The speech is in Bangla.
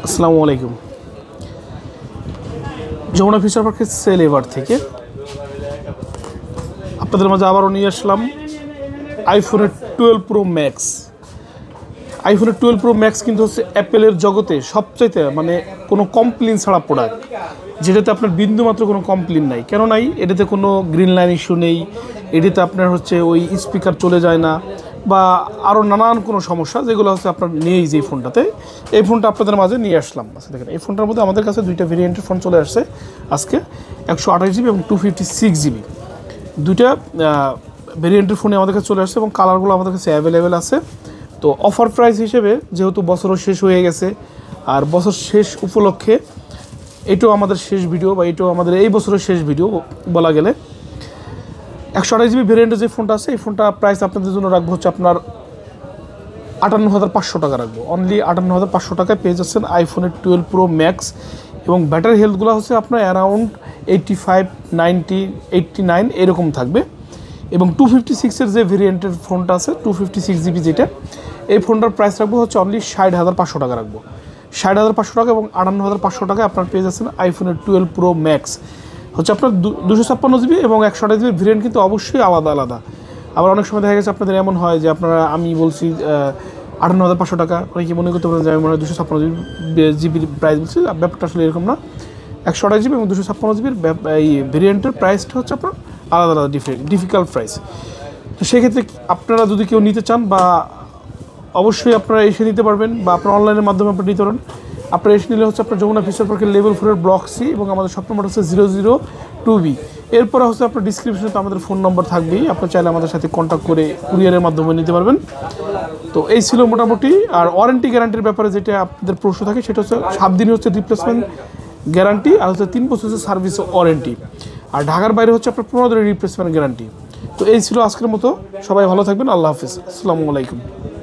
আসসালামু আলাইকুম। যমুনা ফিচার পার্কের সেল এভার থেকে আপনাদের মাঝে আবারও নিয়ে আসলাম আইফোনের 12 প্রো ম্যাক্স। আইফোনের 12 প্রো ম্যাক্স কিন্তু হচ্ছে অ্যাপেলের জগতে সবচাইতে মানে কোনো কমপ্লেন ছাড়া প্রোডাক্ট, যেটাতে আপনার বিন্দুমাত্র কোনো কমপ্লেন নাই। কেন নাই? এটাতে কোনো গ্রিন লাইন ইস্যু নেই, এটাতে আপনার হচ্ছে ওই স্পিকার চলে যায় না বা আরও নানান কোনো সমস্যা যেগুলো হচ্ছে আপনার নেই যে ফোনটাতে। এই ফোনটা আপনাদের মাঝে নিয়ে আসলাম। আচ্ছা দেখেন, এই ফোনটার মধ্যে আমাদের কাছে দুইটা ভেরিয়েন্টের ফোন চলে আসছে আজকে, 128 জিবি এবং 256 জিবি দুইটা ভেরিয়েন্টের ফোনে আমাদের কাছে চলে আসছে এবং কালারগুলো আমাদের কাছে অ্যাভেলেবেল আছে। তো অফার প্রাইস হিসেবে যেহেতু বছরও শেষ হয়ে গেছে, আর বছর শেষ উপলক্ষে এটাও আমাদের শেষ ভিডিও বা এটাও আমাদের এই বছরের শেষ ভিডিও বলা গেলে। 128 জিবি ভেরিয়েন্টের যে ফোনটা আছে, এই ফোনটা প্রাইস আপনাদের জন্য রাখবো হচ্ছে আপনার 58,500 টাকা রাখবো। অনলি 58,500 টাকায় পেয়ে যাচ্ছেন আইফোনের 12 প্রো ম্যাক্স এবং ব্যাটারি হেলথগুলো হচ্ছে আপনার অ্যারাউন্ড 85, 90, 89 এরকম থাকবে। এবং 256-এর যে ভেরিয়েন্টের ফোনটা আছে 256 জিবি যেটা, এই ফোনটার প্রাইস রাখবো হচ্ছে অনলি 60,500 টাকা রাখবো। 60,500 টাকা এবং 58,500 টাকায় আপনার পেয়ে যাচ্ছেন আইফোনের 12 প্রো ম্যাক্স। হচ্ছে আপনার 256 জিবি এবং 128 জিবির ভেরিয়েন্ট কিন্তু অবশ্যই আলাদা আলাদা। আবার অনেক সময় দেখা গেছে আপনাদের এমন হয় যে আপনারা, আমি বলছি 58,500 টাকা, অনেকে মনে করতে পারেন যে আমি মনে হয় 256 জিবির প্রাইস বলছি। ব্যাপারটা আসলে এরকম না। 128 জিবি এবং 256 জিবির এই ভেরিয়েন্টের প্রাইসটা হচ্ছে আপনার আলাদা আলাদা ডিফিকাল্ট প্রাইস। তো সেক্ষেত্রে আপনারা যদি কেউ নিতে চান বা অবশ্যই আপনারা এসে নিতে পারবেন বা আপনার অনলাইনের মাধ্যমে আপনারা নিতে পারেন। আপনারা এসে নিলে হচ্ছে আপনার যমুনা ফিচার পার্কের লেভেল 4-এর ব্লক সি এবং আমাদের শপ নম্বর হচ্ছে 002B। এরপরে হচ্ছে আপনার ডিসক্রিপশনে তো আমাদের ফোন নম্বর থাকবেই, আপনার চাইলে আমাদের সাথে কন্ট্যাক্ট করে কুরিয়ারের মাধ্যমে নিতে পারবেন। তো এই ছিল মোটামুটি। আর ওয়ারেন্টি গ্যারান্টির ব্যাপারে যেটা আপনাদের প্রশ্ন থাকে সেটা হচ্ছে 7 দিন হচ্ছে রিপ্লেসমেন্ট গ্যারান্টি, আর হচ্ছে 3 বছর হচ্ছে সার্ভিস ওয়ারেন্টি। আর ঢাকার বাইরে হচ্ছে আপনার 15 দিনের রিপ্লেসমেন্ট গ্যারান্টি। তো এই ছিল আজকের মতো। সবাই ভালো থাকবেন। আল্লাহ হাফিজ। আসসালামু আলাইকুম।